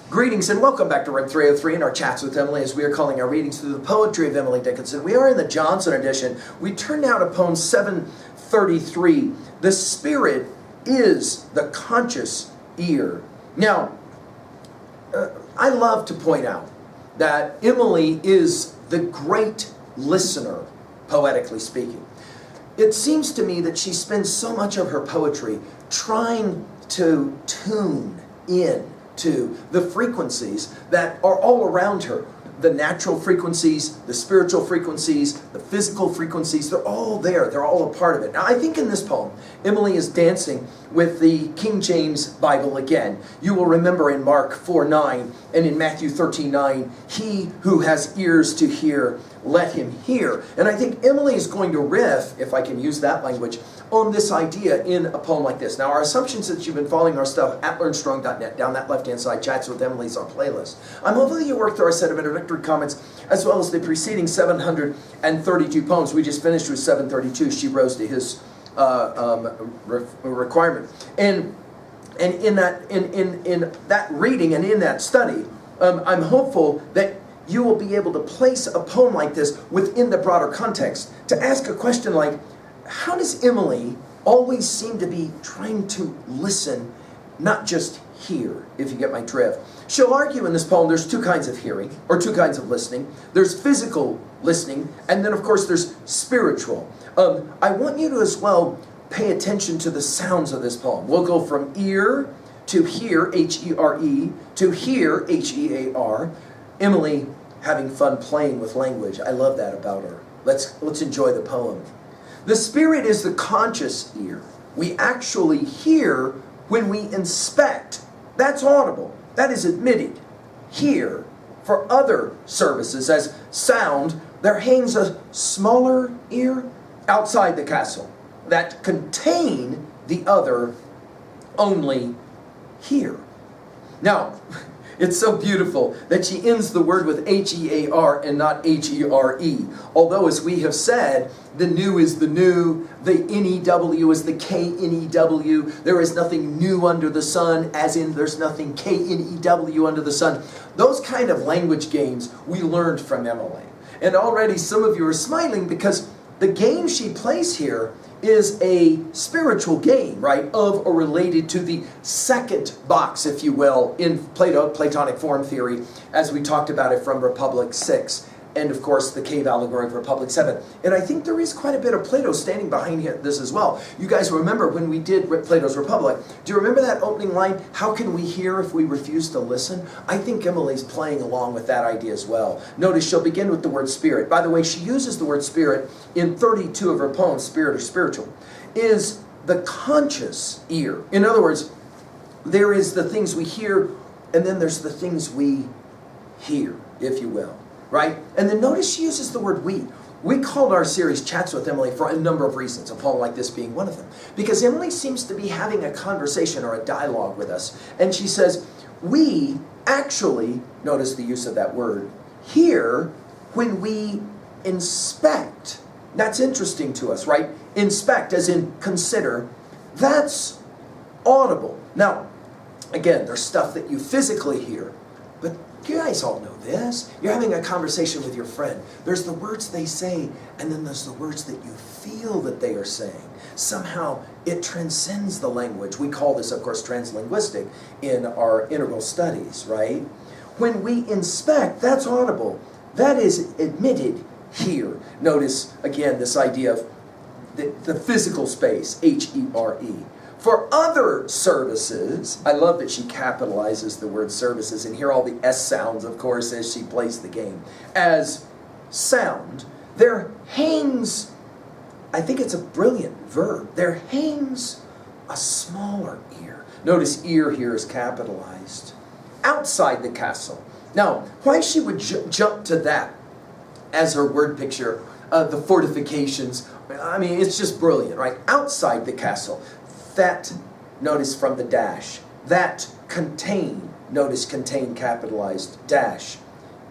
Greetings and welcome back to Room 303 in our chats with Emily as we are calling our readings through the poetry of Emily Dickinson. We are in the Johnson edition. We turn now to poem 733. The spirit is the conscious ear. Now, I love to point out that Emily is the great listener, poetically speaking. It seems to me that she spends so much of her poetry trying to tune in to the frequencies that are all around her. The natural frequencies, the spiritual frequencies, the physical frequencies, they're all there. They're all a part of it. Now, I think in this poem, Emily is dancing with the King James Bible again. You will remember in Mark 4:9 and in Matthew 13:9, he who has ears to hear, let him hear. And I think Emily is going to riff, if I can use that language, on this idea in a poem like this. Now, our assumptions that you've been following our stuff at learnstrong.net, down that left-hand side, Chats with Emily's our playlist. I'm hoping you worked through our set of introductory comments as well as the preceding 732 poems. We just finished with 732. She rose to his requirement. And in that reading and in that study, I'm hopeful that you will be able to place a poem like this within the broader context to ask a question like, how does Emily always seem to be trying to listen, not just hear, if you get my drift? She'll argue in this poem there's two kinds of hearing, or two kinds of listening. There's physical listening, and then of course there's spiritual. I want you to as well pay attention to the sounds of this poem. We'll go from ear to hear, H-E-R-E, to hear, H-E-A-R. Emily having fun playing with language. I love that about her. Let's enjoy the poem. The spirit is the conscious ear. We actually hear when we inspect. That's audible. That is admitted. Hear. For other services as sound, there hangs a smaller ear outside the castle that contain the other only hear. Now, it's so beautiful that she ends the word with H-E-A-R and not H-E-R-E. Although, as we have said, the new is the new, the N-E-W is the K-N-E-W. There is nothing new under the sun, as in there's nothing K-N-E-W under the sun. Those kind of language games we learned from Emily. And already some of you are smiling because the game she plays here is a spiritual game, right, of or related to the second box, if you will, in Platonic form theory, as we talked about it from Republic 6, and of course the cave allegory of Republic 7. And I think there is quite a bit of Plato standing behind this as well. You guys remember when we did Plato's Republic, do you remember that opening line, how can we hear if we refuse to listen? I think Emily's playing along with that idea as well. Notice she'll begin with the word spirit. By the way, she uses the word spirit in 32 of her poems, spirit or spiritual, is the conscious ear. In other words, there is the things we hear, and then there's the things we hear, if you will. Right? And then notice she uses the word we. We called our series Chats with Emily for a number of reasons, a poem like this being one of them. Because Emily seems to be having a conversation or a dialogue with us. And she says, we actually, notice the use of that word, hear when we inspect. That's interesting to us, right? Inspect, as in consider. That's audible. Now, again, there's stuff that you physically hear, but you guys all know this. You're having a conversation with your friend. There's the words they say, and then there's the words that you feel that they are saying. Somehow, it transcends the language. We call this, of course, translinguistic in our integral studies, right? When we inspect, that's audible. That is admitted here. Notice, again, this idea of the physical space, H-E-R-E. For other services, I love that she capitalizes the word services, and hear all the S sounds, of course, as she plays the game. As sound, there hangs, I think it's a brilliant verb, there hangs a smaller ear. Notice ear here is capitalized. Outside the castle. Now, why she would jump to that as her word picture, the fortifications, I mean, it's just brilliant, right? Outside the castle. That, notice from the dash, that contain, notice contain capitalized, dash,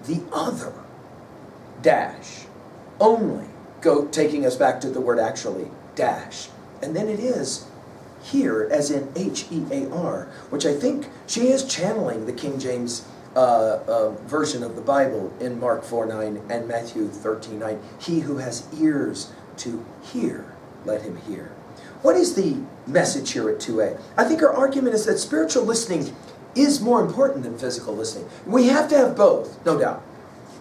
the other, dash, only, taking us back to the word actually, dash, and then it is hear, as in H-E-A-R, which I think she is channeling the King James version of the Bible in Mark 4:9 and Matthew 13:9. He who has ears to hear, let him hear. What is the message here at 2A? I think our argument is that spiritual listening is more important than physical listening. We have to have both, no doubt.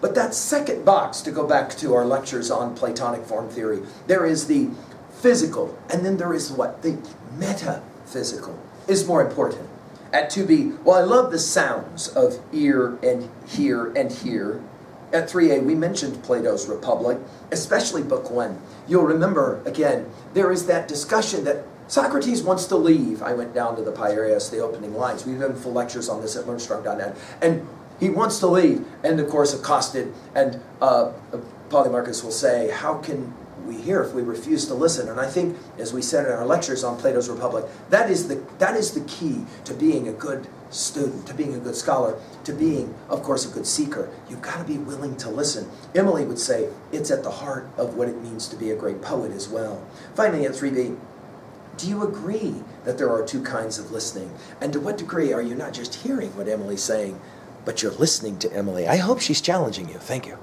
But that second box, to go back to our lectures on Platonic form theory, there is the physical, and then there is what? The metaphysical is more important. At 2B, well, I love the sounds of ear and hear and hear. At 3A, we mentioned Plato's Republic, especially Book 1. You'll remember, again, there is that discussion that Socrates wants to leave. I went down to the Piraeus, the opening lines. We've done full lectures on this at learnstrong.net. And he wants to leave, and of course accosted, and Polymarchus will say, how can we hear if we refuse to listen? And I think, as we said in our lectures on Plato's Republic, that is the key to being a good student, to being a good scholar, to being, of course, a good seeker. You've got to be willing to listen. Emily would say it's at the heart of what it means to be a great poet as well. Finally, at 3B, do you agree that there are two kinds of listening? And to what degree are you not just hearing what Emily's saying, but you're listening to Emily? I hope she's challenging you. Thank you.